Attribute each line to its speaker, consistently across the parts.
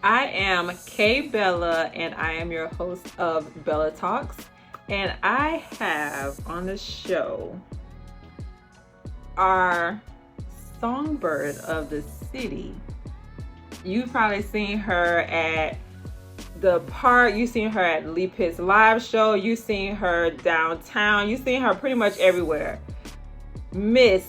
Speaker 1: I am Kay Bella, and I am your host of Bella Talks. And I have on the show our songbird of the city. You've probably seen her at the park. You've seen her at Lee Pitt's live show. You've seen her downtown. You've seen her pretty much everywhere. Miss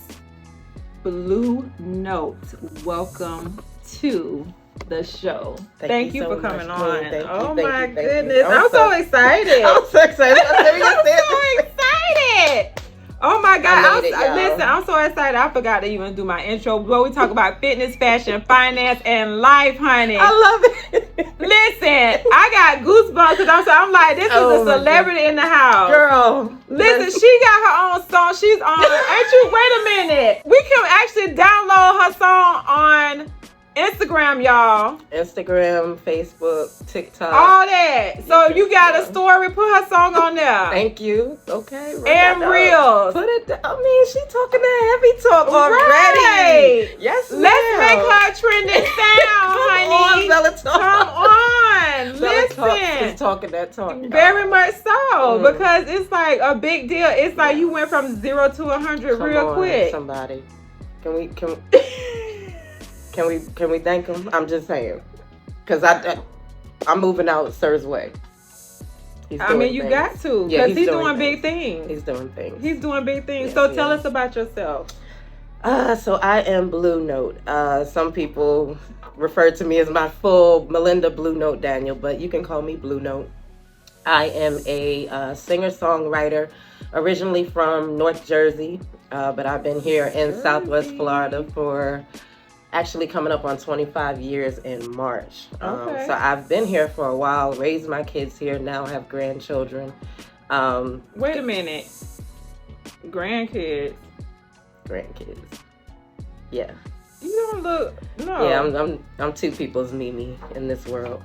Speaker 1: Blounote, welcome to the show. Thank you for coming on. Oh my goodness. I'm so excited.
Speaker 2: I'm so excited.
Speaker 1: I'm so excited. Oh my God. Listen, I'm so excited. I forgot to even do my intro. Where we talk about fitness, fashion, finance, and life, honey.
Speaker 2: I love it.
Speaker 1: Listen, I got goosebumps because I'm like, this is a celebrity in the house.
Speaker 2: Girl.
Speaker 1: Listen, she got her own song. She's on. Ain't you? Wait a minute. We can actually download her song on Instagram, y'all.
Speaker 2: Instagram, Facebook, TikTok.
Speaker 1: All that. So you got a story, put her song on there.
Speaker 2: Thank you. Okay.
Speaker 1: And Reels.
Speaker 2: Put it down. I mean, she talking that heavy talk already.
Speaker 1: Right.
Speaker 2: Yes, ma'am.
Speaker 1: Let's make her trending sound, honey.
Speaker 2: Come on, Bella Talk.
Speaker 1: Come on.
Speaker 2: Bella Talk
Speaker 1: Listen.
Speaker 2: is talking that talk.
Speaker 1: Very much so. Because it's like a big deal. It's like you went from 0 to 100 real quick.
Speaker 2: Somebody. Can we thank him? I'm just saying, because I'm moving out Sir's way.
Speaker 1: I mean, you got to, because he's doing big things.
Speaker 2: He's doing things.
Speaker 1: He's doing big things.
Speaker 2: Yes,
Speaker 1: so tell us about yourself.
Speaker 2: So I am Blounote. Some people refer to me as my full Melinda Blounote Daniel, but you can call me Blounote. I am a singer-songwriter, originally from North Jersey, but I've been here in Southwest Florida for actually coming up on 25 years in March.
Speaker 1: Okay.
Speaker 2: So I've been here for a while, raised my kids here, now have grandchildren.
Speaker 1: Wait a minute. Grandkids.
Speaker 2: Yeah.
Speaker 1: You don't look, no.
Speaker 2: Yeah, I'm two people's Mimi in this world.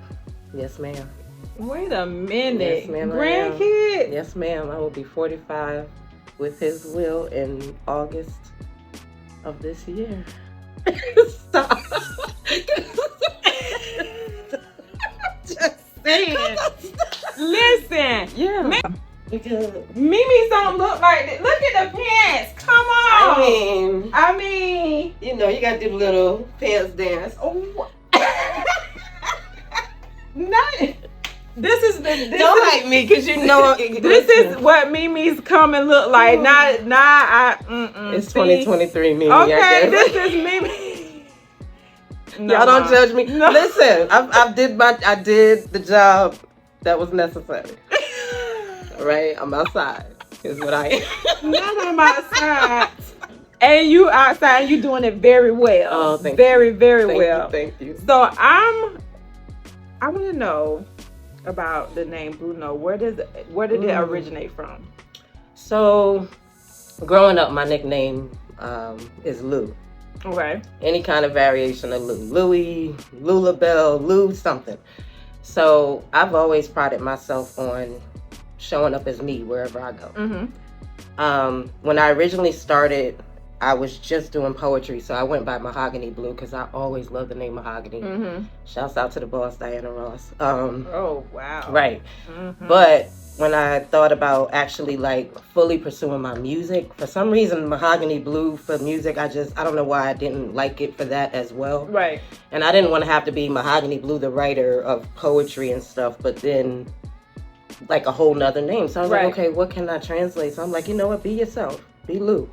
Speaker 2: Yes, ma'am.
Speaker 1: Wait a minute.
Speaker 2: Yes, ma'am.
Speaker 1: Grandkids?
Speaker 2: Yes, ma'am. I will be 45 with his will in August of this year. Stop.
Speaker 1: Just saying. Listen.
Speaker 2: Yeah.
Speaker 1: Mimi's don't look like this. Look at the pants. Come on.
Speaker 2: I mean, you know, you got to do the little pants dance.
Speaker 1: Oh. Not.
Speaker 2: Don't like me, because you know
Speaker 1: this is what Mimi's come and look like.
Speaker 2: It's 2023 Mimi.
Speaker 1: Okay, this is Mimi.
Speaker 2: No, y'all don't judge me. No. Listen, I did the job that was necessary. Right, I'm outside. Is what I am.
Speaker 1: Not I'm outside. And you outside, and you doing it very well.
Speaker 2: Oh, thank you.
Speaker 1: Very, very well.
Speaker 2: Thank you.
Speaker 1: So I want to know about the name Blounote. Where did it originate from?
Speaker 2: So, growing up, my nickname is Lou.
Speaker 1: Okay.
Speaker 2: Any kind of variation of Lou. Louie, Lulabelle, Lou something. So, I've always prided myself on showing up as me wherever I go.
Speaker 1: Mm-hmm.
Speaker 2: When I originally started, I was just doing poetry, so I went by Mahogany Blue because I always loved the name Mahogany.
Speaker 1: Mm-hmm.
Speaker 2: Shouts out to the boss, Diana Ross.
Speaker 1: Oh, wow.
Speaker 2: Right.
Speaker 1: Mm-hmm.
Speaker 2: But when I thought about actually like fully pursuing my music, for some reason Mahogany Blue for music, I don't know why I didn't like it for that as well.
Speaker 1: Right.
Speaker 2: And I didn't want to have to be Mahogany Blue, the writer of poetry and stuff, but then like a whole nother name. So I was like, okay, what can I translate? So I'm like, you know what, be yourself. Be Lou.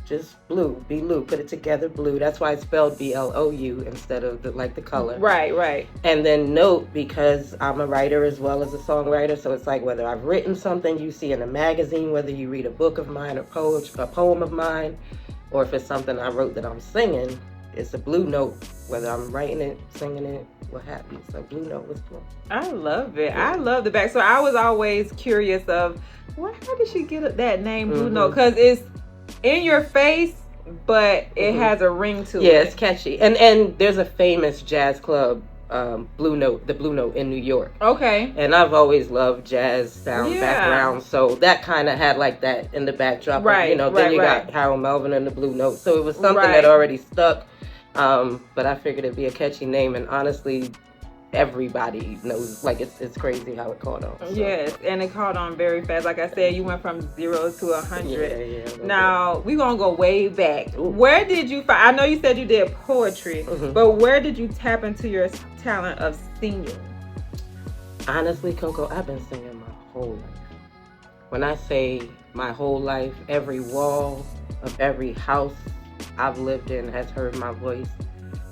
Speaker 2: Just Blue. Be Lou. Put it together, Blue. That's why it's spelled B-L-O-U instead of the color.
Speaker 1: Right.
Speaker 2: And then Note, because I'm a writer as well as a songwriter, so it's like whether I've written something you see in a magazine, whether you read a book of mine or a poem of mine, or if it's something I wrote that I'm singing, it's a Blue Note, whether I'm writing it, singing it, what have you. So Blue Note was cool.
Speaker 1: I love it. Yeah. I love the back. So I was always curious of, how did she get that name Blounote? Because it's in your face, but it has a ring to it.
Speaker 2: Yeah, it's catchy. And there's a famous jazz club, Blue Note, the Blue Note in New York.
Speaker 1: Okay.
Speaker 2: And I've always loved jazz sound background, so that kind of had like that in the backdrop.
Speaker 1: Right.
Speaker 2: Then you got Harold Melvin and the Blue Note, so it was something that already stuck. But I figured it'd be a catchy name, and honestly, everybody knows. Like it's crazy how it caught on. So.
Speaker 1: Yes, and it caught on very fast. Like I said, you went from 0 to 100.
Speaker 2: Yeah.
Speaker 1: Now we're gonna go way back.
Speaker 2: Ooh.
Speaker 1: Where did you find? I know you said you did poetry, but where did you tap into your talent of singing?
Speaker 2: Honestly, Coco, I've been singing my whole life. When I say my whole life, every wall of every house I've lived in has heard my voice.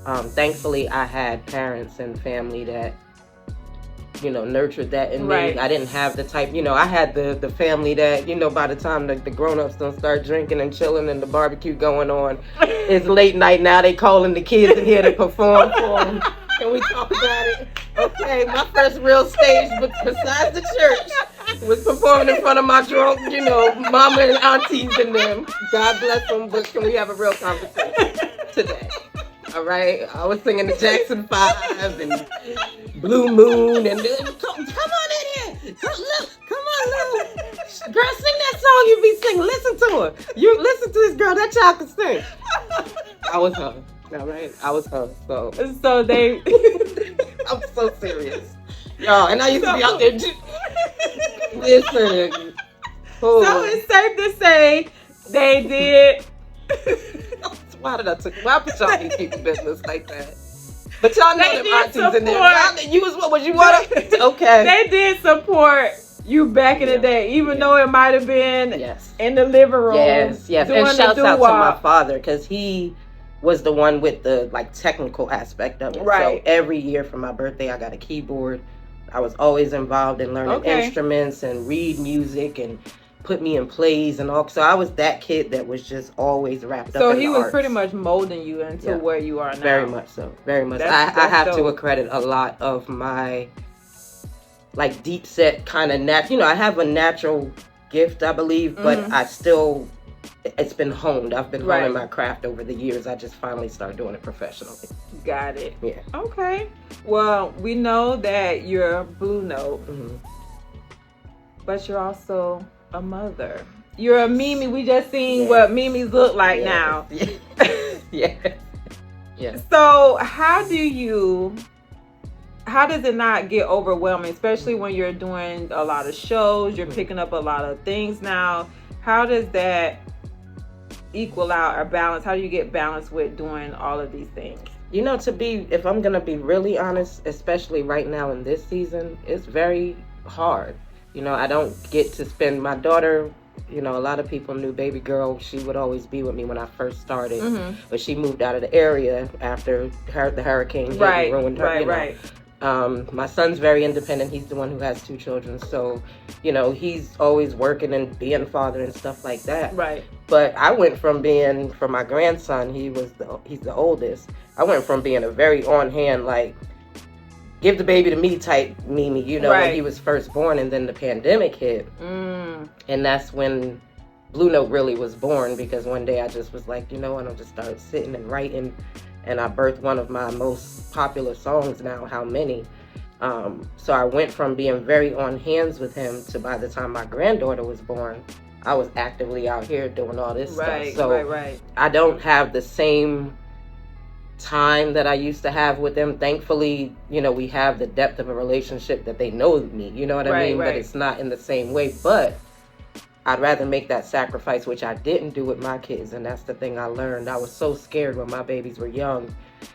Speaker 2: Thankfully, I had parents and family that, nurtured that in me. I didn't have the type, I had the family that, by the time the grown-ups don't start drinking and chilling and the barbecue going on, it's late night now, they calling the kids in here to perform for them. Can we talk about it? Okay, my first real stage besides the church was performing in front of my drunk, mama and aunties and them. God bless them, but can we have a real conversation today? All right, I was singing the Jackson 5 and Blue Moon and come on in here. Come on, Lou. Girl, sing that song you be singing. Listen to her. You listen to this girl. That child can sing. I was her. All right, I was her.
Speaker 1: So they.
Speaker 2: I'm so serious, y'all. And I used to be out there. Listen. Oh.
Speaker 1: So it's safe to say they did.
Speaker 2: Why put y'all in people's business like that? But y'all know them aunties in there. Y'all didn't use what was you want to? Okay.
Speaker 1: They did support you back in the day, even though it might have been in the living room.
Speaker 2: Yes. And shouts out to my father, because he was the one with the technical aspect of it.
Speaker 1: Right.
Speaker 2: So every year for my birthday, I got a keyboard. I was always involved in learning instruments and read music and put me in plays and all. So I was that kid that was just always wrapped up in the arts.
Speaker 1: So he was pretty much molding you into where you are now.
Speaker 2: Very much so. Very much. I have to accredit a lot of my deep set kind of I have a natural gift, I believe, but I still, it's been honed. I've been honing my craft over the years. I just finally started doing it professionally.
Speaker 1: Got it.
Speaker 2: Yeah.
Speaker 1: Okay. Well, we know that you're Blounote, but you're also a mother. You're a Mimi. We just seen what Mimis look like now.
Speaker 2: Yeah.
Speaker 1: So how does it not get overwhelming, especially when you're doing a lot of shows, you're picking up a lot of things now? How does that equal out or balance? How do you get balance with doing all of these things?
Speaker 2: If I'm going to be really honest, especially right now in this season, it's very hard. I don't get to spend my daughter, a lot of people knew baby girl, she would always be with me when I first started, but she moved out of the area after the hurricane hit and ruined her. My son's very independent. He's the one who has 2 children. So, he's always working and being a father and stuff like that.
Speaker 1: Right.
Speaker 2: But I went from being, for my grandson, he's the oldest. I went from being a very on hand, give the baby to me type Mimi, when he was first born, and then the pandemic hit. And that's when Blounote really was born, because one day I just was like, and I just started sitting and writing, and I birthed one of my most popular songs now, How Many. So I went from being very on hands with him to, by the time my granddaughter was born, I was actively out here doing all this stuff. So I don't have the same time that I used to have with them. Thankfully, we have the depth of a relationship that they know me, you know what I mean? But it's not in the same way. But I'd rather make that sacrifice, which I didn't do with my kids. And that's the thing I learned. I was so scared when my babies were young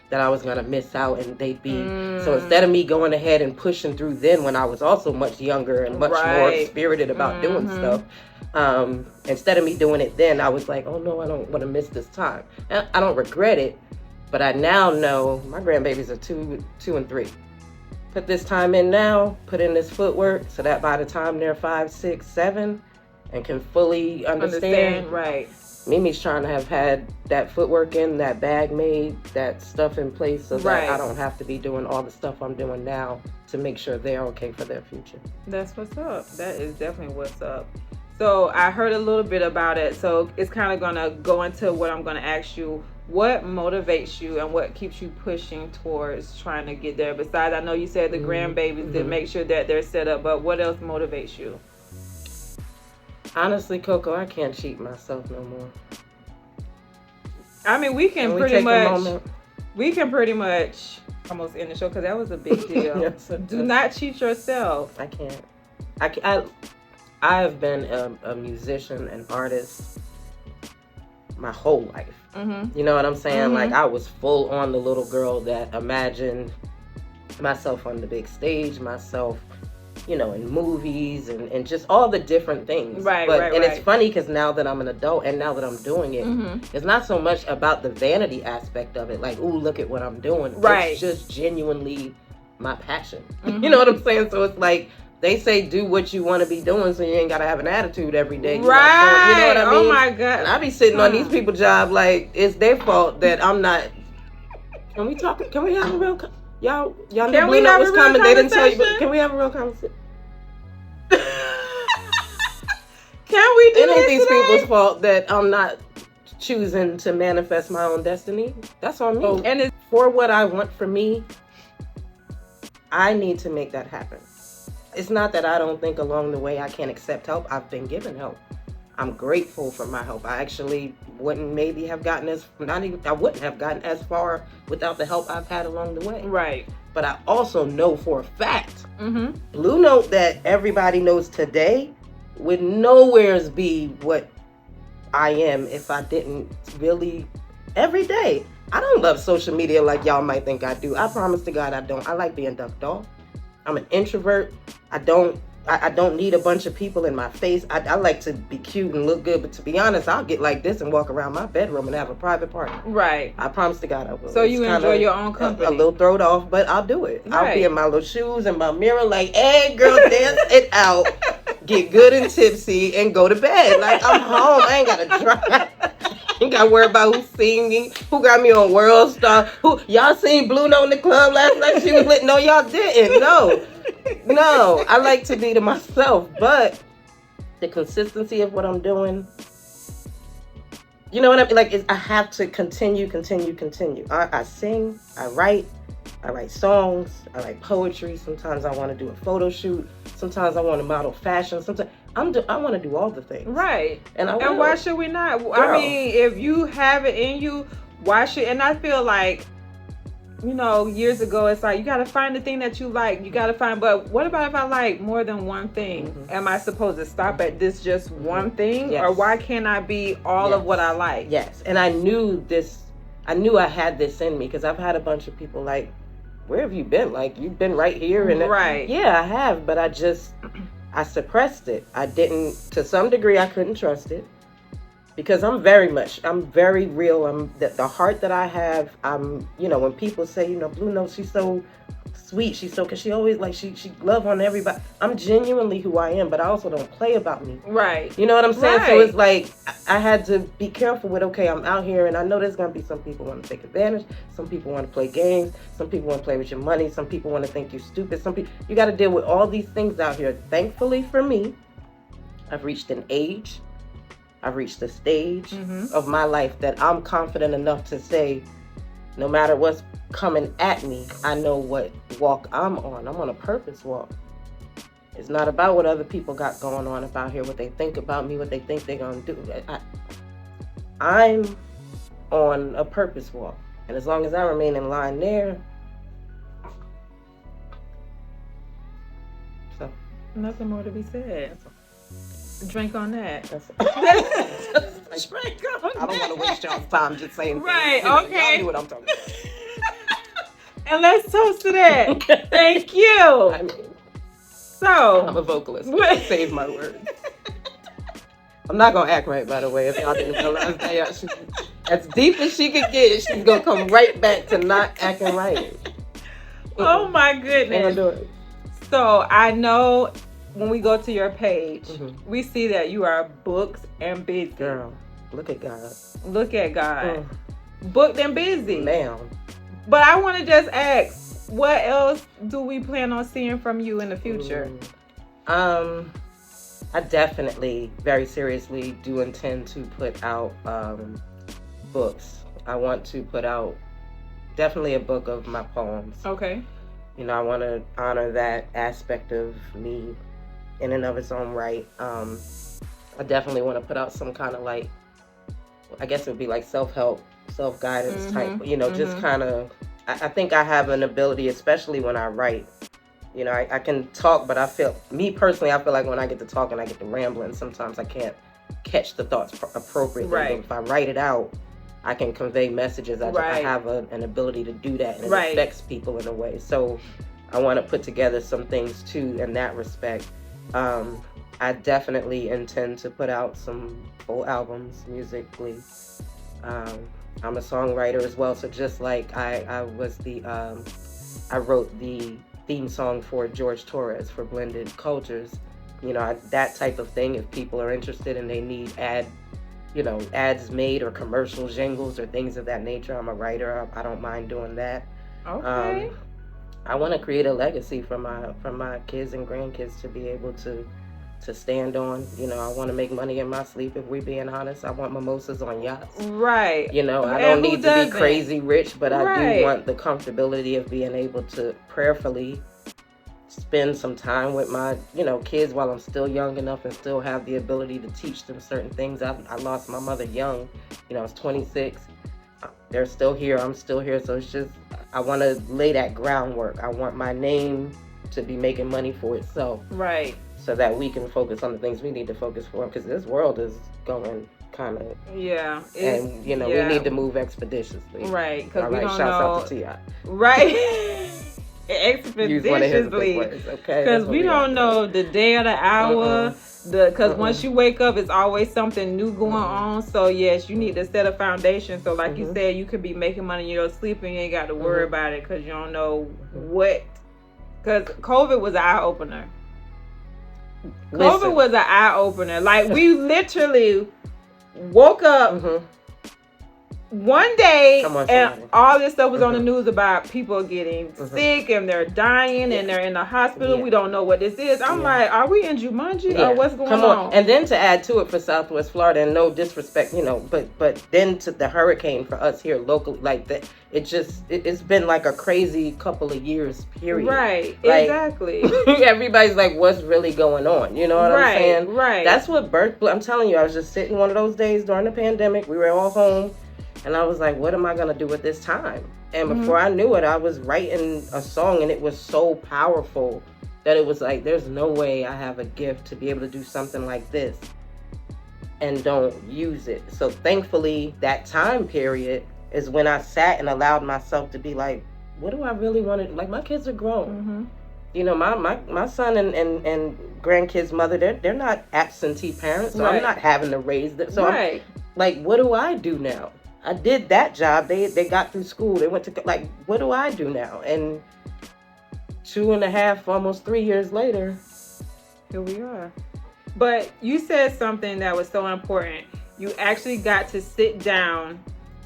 Speaker 2: that I was going to miss out and they'd be. So instead of me going ahead and pushing through then, when I was also much younger and much more spirited about doing stuff, instead of me doing it then, I was like, oh no, I don't want to miss this time. And I don't regret it. But I now know my grandbabies are 2 and 3. Put this time in now, put in this footwork, so that by the time they're 5, 6, 7, and can fully understand. Mimi's trying to have had that footwork in, that bag made, that stuff in place, so that I don't have to be doing all the stuff I'm doing now to make sure they're okay for their future.
Speaker 1: That's what's up. That is definitely what's up. So I heard a little bit about it. So it's kind of going to go into what I'm going to ask you. What motivates you and what keeps you pushing towards trying to get there? Besides, I know you said the grandbabies to make sure that they're set up, but what else motivates you?
Speaker 2: Honestly, Coco, I can't cheat myself no more.
Speaker 1: I mean, we can pretty much we can pretty much almost end the show because that was a big deal.
Speaker 2: Yes,
Speaker 1: Do not cheat yourself.
Speaker 2: I can't. I've been a musician and artist my whole life.
Speaker 1: Mm-hmm.
Speaker 2: You know what I'm saying?
Speaker 1: Mm-hmm.
Speaker 2: Like, I was full on the little girl that imagined myself on the big stage, myself, you know, in movies and just all the different things.
Speaker 1: Right.
Speaker 2: And it's funny because now that I'm an adult and now that I'm doing it,
Speaker 1: Mm-hmm.
Speaker 2: it's not so much about the vanity aspect of it. Like, ooh, look at what I'm doing.
Speaker 1: Right.
Speaker 2: It's just genuinely my passion.
Speaker 1: Mm-hmm.
Speaker 2: You know what I'm saying? So it's like, they say do what you want to be doing so you ain't got to have an attitude every day.
Speaker 1: Right.
Speaker 2: You know what I mean?
Speaker 1: Oh my God.
Speaker 2: And I be sitting on these people's job like it's their fault that I'm not. Can we talk? Can we have a real? Y'all
Speaker 1: Can
Speaker 2: knew
Speaker 1: we
Speaker 2: Blounote
Speaker 1: have a
Speaker 2: was
Speaker 1: real
Speaker 2: coming. They didn't tell you. But
Speaker 1: conversation?
Speaker 2: can we have a real conversation?
Speaker 1: Can we do
Speaker 2: It ain't
Speaker 1: this
Speaker 2: these
Speaker 1: today?
Speaker 2: people's fault that I'm not choosing to manifest my own destiny. That's on me.
Speaker 1: Oh, and it's
Speaker 2: For what I want for me, I need to make that happen. It's not that I don't think along the way I can't accept help. I've been given help. I'm grateful for my help. I actually wouldn't maybe have gotten I wouldn't have gotten as far without the help I've had along the way.
Speaker 1: right.
Speaker 2: But I also know for a fact,
Speaker 1: Mm-hmm.
Speaker 2: Blounote that everybody knows today would nowheres be what I am if I didn't really every day. I don't love social media like y'all might think I do. I promise to God I don't. I like being ducked off. I'm an introvert. I don't need a bunch of people in my face. I like to be cute and look good, but to be honest, I'll get like this and walk around my bedroom and have a private party.
Speaker 1: Right.
Speaker 2: I promise to God I will.
Speaker 1: So
Speaker 2: It's
Speaker 1: you
Speaker 2: kinda
Speaker 1: enjoy your own company.
Speaker 2: a little thrown off, but I'll do it. I'll
Speaker 1: Right.
Speaker 2: be in my little shoes and my mirror like, hey girl, dance it out. Get good and tipsy and go to bed. Like, I'm home. I ain't got to drive. Ain't got to worry about who's seeing me, who got me on World Star. Who y'all seen Blounote in the club last night? She was lit. No, y'all didn't. No. I like to be to myself, but the consistency of what I'm doing, you know what I mean? Like, I have to continue. I sing, I write songs, I write poetry. Sometimes I want to do a photo shoot. Sometimes I want to model fashion. Sometimes I want to do all the things.
Speaker 1: Right.
Speaker 2: And
Speaker 1: why should we not?
Speaker 2: Girl.
Speaker 1: I mean, if you have it in you, why should? And I feel like, you know, years ago, it's like you got to find the thing that you like. You got to find. But what about if I like more than one thing?
Speaker 2: Mm-hmm.
Speaker 1: Am I supposed to stop at this just one thing,
Speaker 2: Yes.
Speaker 1: or why can't I be all of
Speaker 2: Yes.
Speaker 1: what I like?
Speaker 2: Yes. And I knew I had this in me because I've had a bunch of people like, where have you been? Like, you've been right here. And
Speaker 1: Right.
Speaker 2: Yeah, I have, but I suppressed it. I didn't, to some degree, I couldn't trust it because I'm very real. The heart that I have, you know, when people say, you know, Blounote, she's so sweet. Cause she always like, she love on everybody. I'm genuinely who I am, but I also don't play about me.
Speaker 1: Right.
Speaker 2: You know what I'm saying?
Speaker 1: Right.
Speaker 2: So it's like, I had to be careful with, okay, I'm out here and I know there's going to be some people want to take advantage. Some people want to play games. Some people want to play with your money. Some people want to think you're stupid. Some people, you got to deal with all these things out here. Thankfully for me, I've reached an age, I've reached a stage
Speaker 1: Mm-hmm.
Speaker 2: of my life that I'm confident enough to say, no matter what's coming at me, I know what walk I'm on. I'm on a purpose walk. It's not about what other people got going on about here, what they think about me, what they think they're going to do. I'm on a purpose walk. And as long as I remain in line there, so
Speaker 1: Nothing more to be said. Drink on that.
Speaker 2: that's
Speaker 1: Drink on
Speaker 2: I don't want to waste y'all's time just saying
Speaker 1: Right,
Speaker 2: things. You know,
Speaker 1: okay.
Speaker 2: Y'all knew what I'm talking about.
Speaker 1: And let's toast to that. Thank you.
Speaker 2: I mean,
Speaker 1: So,
Speaker 2: I'm a vocalist.
Speaker 1: What?
Speaker 2: Save my words. I'm not gonna act right, by the way. If y'all didn't realize that, as deep as she could get, she's gonna come right back to not acting right.
Speaker 1: oh my
Speaker 2: Ain't
Speaker 1: goodness.
Speaker 2: gonna do it.
Speaker 1: So I know when we go to your page,
Speaker 2: Mhm.
Speaker 1: we see that you are booked and busy.
Speaker 2: Girl, look at God.
Speaker 1: Look at God.
Speaker 2: Mm.
Speaker 1: Booked and busy.
Speaker 2: Ma'am.
Speaker 1: But I want to just ask, what else do we plan on seeing from you in the future?
Speaker 2: I definitely, very seriously, do intend to put out books. I want to put out definitely a book of my poems.
Speaker 1: Okay.
Speaker 2: You know, I want to honor that aspect of me in and of its own right. I definitely want to put out some kind of like, I guess it would be like self-help self-guidance type, just kind of, I think I have an ability, especially when I write. I can talk, but me personally, I feel like when I get to talking, I get to rambling. Sometimes I can't catch the thoughts appropriately.
Speaker 1: Right.
Speaker 2: But if I write it out, I can convey messages. I have an ability to do that, and it affects people in a way. So I want to put together some things too in that respect. I definitely intend to put out some full albums musically. I'm a songwriter as well, so just like I wrote the theme song for George Torres for Blended Cultures. That type of thing. If people are interested and they need ads made or commercial jingles or things of that nature, I'm a writer. I don't mind doing that.
Speaker 1: Okay.
Speaker 2: I want to create a legacy for my kids and grandkids to be able to stand on. I want to make money in my sleep, if we're being honest. I want mimosas on yachts.
Speaker 1: Right.
Speaker 2: I don't need to be crazy rich, but I do want the comfortability of being able to prayerfully spend some time with my, kids while I'm still young enough and still have the ability to teach them certain things. I lost my mother young. I was 26. They're still here. I'm still here. So it's just, I want to lay that groundwork. I want my name to be making money for itself.
Speaker 1: Right.
Speaker 2: So that we can focus on the things we need to focus for, because this world is going kind of, and we need to move expeditiously.
Speaker 1: Right, because we don't
Speaker 2: shouts
Speaker 1: know.
Speaker 2: Out to T.I.
Speaker 1: Right. Expeditiously, because we don't know the day or the hour. Because once you wake up, it's always something new going on. So yes, you need to set a foundation. So like you said, you could be making money in your sleep and you ain't got to worry about it, because you don't know what. Because COVID was an eye opener. COVID was an eye opener. Like, we literally woke up one day and all this stuff was on the news about people getting sick and they're dying and they're in the hospital. We don't know what this is. I'm like, are we in Jumanji or what's going on?
Speaker 2: And then to add to it for Southwest Florida, and no disrespect, but then to the hurricane for us here locally, like that, it's been like a crazy couple of years, period.
Speaker 1: Right,
Speaker 2: like,
Speaker 1: exactly.
Speaker 2: Everybody's like, what's really going on? You know what I'm saying?
Speaker 1: Right.
Speaker 2: That's what I'm telling you, I was just sitting one of those days during the pandemic. We were all home. And I was like, what am I going to do with this time? And before I knew it, I was writing a song, and it was so powerful that it was like, there's no way I have a gift to be able to do something like this and don't use it. So thankfully, that time period is when I sat and allowed myself to be like, what do I really want to do? Like, my kids are grown. My son and grandkids' mother, they're not absentee parents, so I'm not having to raise them. So I'm like, what do I do now? I did that job. They got through school. They went to, like, what do I do now? And 2.5, almost 3 years later,
Speaker 1: here we are. But you said something that was so important. You actually got to sit down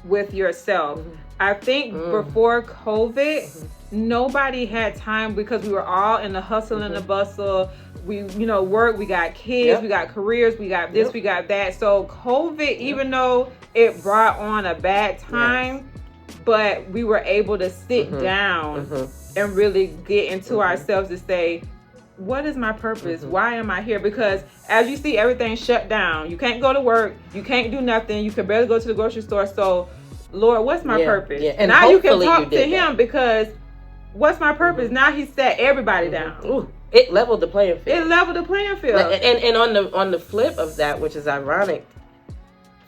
Speaker 1: with yourself. I think before COVID, nobody had time, because we were all in the hustle and the bustle. We, work, we got kids, we got careers, we got this, we got that. So COVID, even though it brought on a bad time, but we were able to sit down and really get into ourselves to say, what is my purpose? Why am I here? Because as you see, everything shut down. You can't go to work. You can't do nothing. You can barely go to the grocery store. So, Lord, what's my purpose?
Speaker 2: And
Speaker 1: now you can talk to him, because what's my purpose? Now he set everybody down.
Speaker 2: Ooh, it leveled the playing field.
Speaker 1: And
Speaker 2: on the flip of that, which is ironic,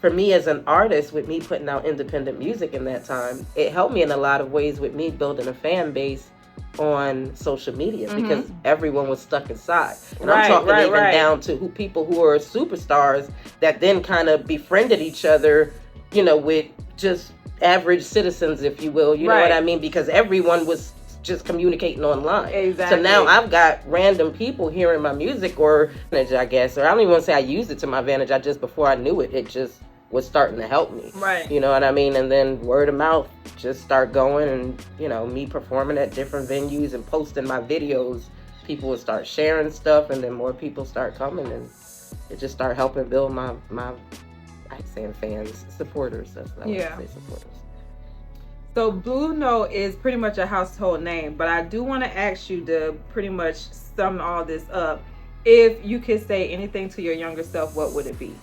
Speaker 2: for me as an artist, with me putting out independent music in that time, it helped me in a lot of ways with me building a fan base on social media, because everyone was stuck inside. And I'm talking even down to people who are superstars that then kind of befriended each other, with just average citizens, if you will. You know what I mean? Because everyone was just communicating online.
Speaker 1: Exactly.
Speaker 2: So now I've got random people hearing my music, or I guess, or I don't even want to say I used it to my advantage. I just, before I knew it, it just was starting to help me.
Speaker 1: Right.
Speaker 2: You know what I mean? And then word of mouth just start going, and, me performing at different venues and posting my videos, people would start sharing stuff, and then more people start coming, and it just start helping build my I'm saying fans, supporters. That's what I want to say, supporters.
Speaker 1: So Blounote is pretty much a household name, but I do want to ask you to pretty much sum all this up. If you could say anything to your younger self, what would it be?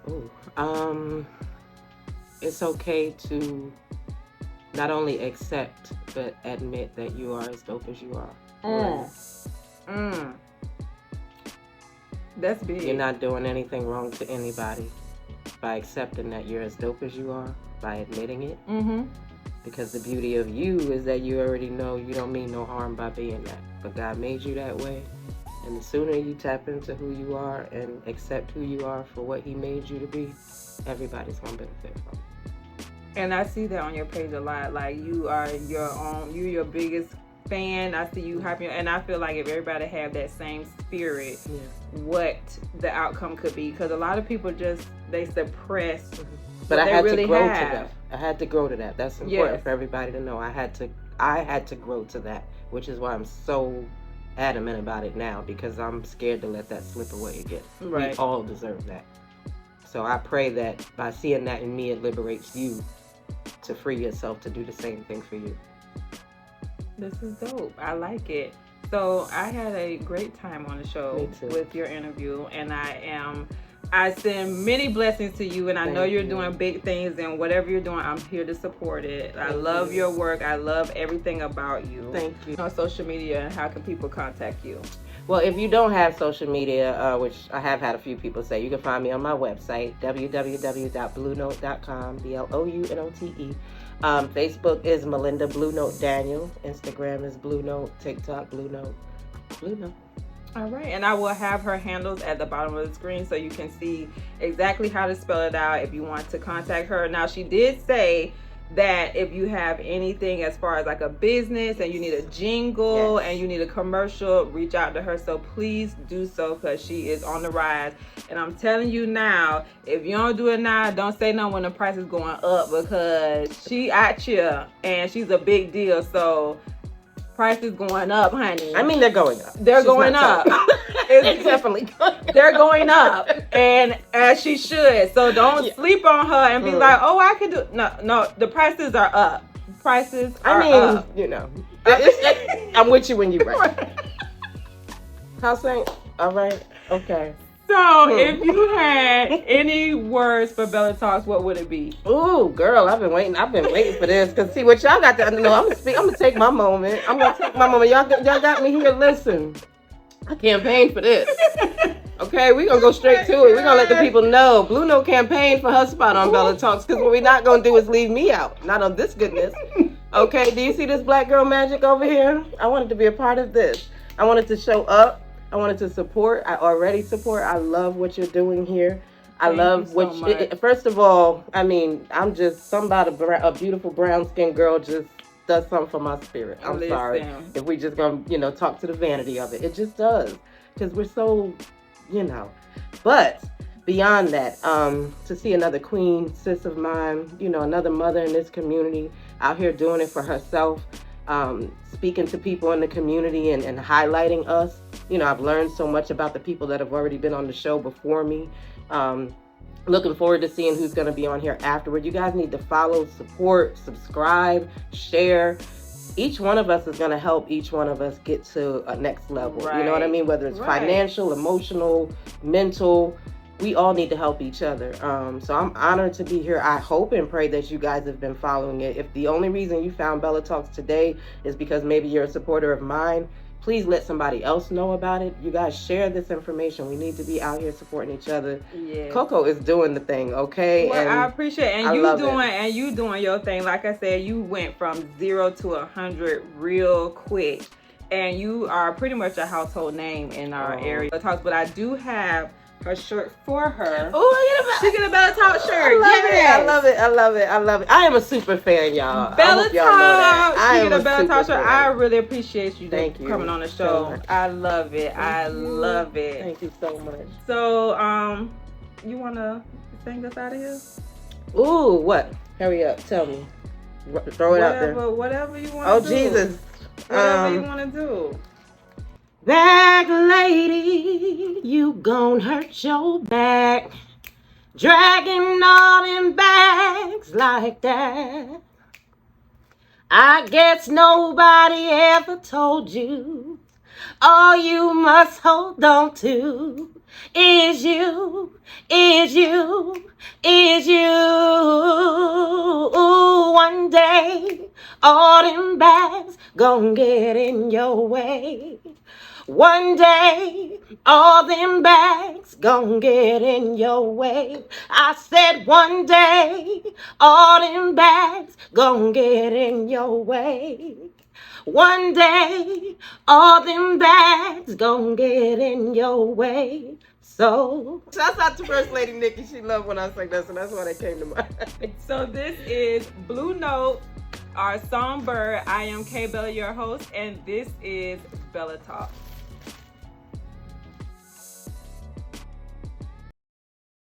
Speaker 2: Ooh, it's okay to not only accept but admit that you are as dope as you are.
Speaker 1: That's big.
Speaker 2: You're not doing anything wrong to anybody by accepting that you're as dope as you are, by admitting it. Because the beauty of you is that you already know you don't mean no harm by being that. But God made you that way. And the sooner you tap into who you are and accept who you are for what he made you to be, everybody's going to benefit from it.
Speaker 1: And I see that on your page a lot. Like, you are you're your biggest fan. I see you hyping, and I feel like if everybody have that same spirit, what the outcome could be. Because a lot of people they suppress.
Speaker 2: But I had to grow to that. I had to grow to that. That's important for everybody to know. I had to grow to that, which is why I'm so adamant about it now, because I'm scared to let that slip away again. Right. We all deserve that. So I pray that by seeing that in me, it liberates you to free yourself to do the same thing for you.
Speaker 1: This is dope. I like it. So I had a great time on the show with your interview, and I send many blessings to you, and I know you're doing big things, and whatever you're doing, I'm here to support it. I love your work. I love everything about you.
Speaker 2: Thank you.
Speaker 1: On social media, how can people contact you?
Speaker 2: Well, if you don't have social media, which I have had a few people say, you can find me on my website, www.blounote.com, BLOUNOTE. Facebook is Melinda Blounote Daniel. Instagram is Blounote. TikTok, Blounote. Blounote.
Speaker 1: All right, and I will have her handles at the bottom of the screen so you can see exactly how to spell it out if you want to contact her. Now, she did say that if you have anything as far as like a business and you need a jingle and you need a commercial, reach out to her. So please do so, because she is on the rise. And I'm telling you now, if you don't do it now, don't say no when the price is going up, because she at you and she's a big deal. So price is going up, honey.
Speaker 2: I mean, they're going up.
Speaker 1: They're going up.
Speaker 2: It's definitely going up.
Speaker 1: They're going up, and as she should. So don't sleep on her and be like, "Oh, I can do." No. The prices are up. Prices are up.
Speaker 2: You know, I'm with you when you're right. How's that? All right. Okay.
Speaker 1: So, if you had any words for Bella Talks, what would it be?
Speaker 2: Ooh, girl, I've been waiting for this. Cause see, what y'all got to know, I'm gonna take my moment. Y'all got me here. Listen, I campaigned for this. Okay, we're gonna go straight to it. We're gonna let the people know Blounote campaigned for her spot on Bella Talks. Cause what we're not gonna do is leave me out. Not on this goodness. Okay, do you see this black girl magic over here? I wanted to be a part of this. I wanted to show up. I wanted to support. I already support. I love what you're doing here. I love what first of all, I mean, I'm just somebody, a beautiful brown-skinned girl just does something for my spirit. I'm sorry if we just gonna, talk to the vanity of it. It just does, because we're so, But beyond that, to see another queen, sis of mine, another mother in this community out here doing it for herself, speaking to people in the community and highlighting us. I've learned so much about the people that have already been on the show before me. Looking forward to seeing who's going to be on here afterward. You guys need to follow, support, subscribe, share. Each one of us is going to help each one of us get to a next level. Right. You know what I mean? Whether it's financial, emotional, mental, we all need to help each other. So I'm honored to be here. I hope and pray that you guys have been following it. If the only reason you found Bella Talks today is because maybe you're a supporter of mine, please let somebody else know about it. You guys share this information. We need to be out here supporting each other. Yeah. Coco is doing the thing, okay?
Speaker 1: Well, and I appreciate it. And you doing your thing. Like I said, you went from 0 to 100 real quick. And you are pretty much a household name in our area. But I do have her shirt for her.
Speaker 2: Oh,
Speaker 1: she get a Bella Talk shirt.
Speaker 2: I love it. I am a super fan, y'all.
Speaker 1: Bella Talk. She get a Bella Talk shirt. I really appreciate you coming on the show. So I love it. Love it.
Speaker 2: Thank you so much.
Speaker 1: So, you wanna sing us out of here?
Speaker 2: Ooh, what? Hurry up. Tell me. Throw it out there.
Speaker 1: Whatever you want to do.
Speaker 2: Oh, Jesus.
Speaker 1: Whatever you want to do.
Speaker 2: Back lady, you gon' hurt your back, dragging all them bags like that. I guess nobody ever told you all you must hold on to is you, is you, is you. One day, all them bags gon' get in your way. One day, all them bags gon' get in your way. I said one day, all them bags gon' get in your way. One day, all them bags gon' get in your way. So shouts out to First Lady Nikki. She loved when I sang that, so that's why that came to mind.
Speaker 1: So this is Blue Note, our songbird. I am Kay Bella, your host, and this is Bella Talk.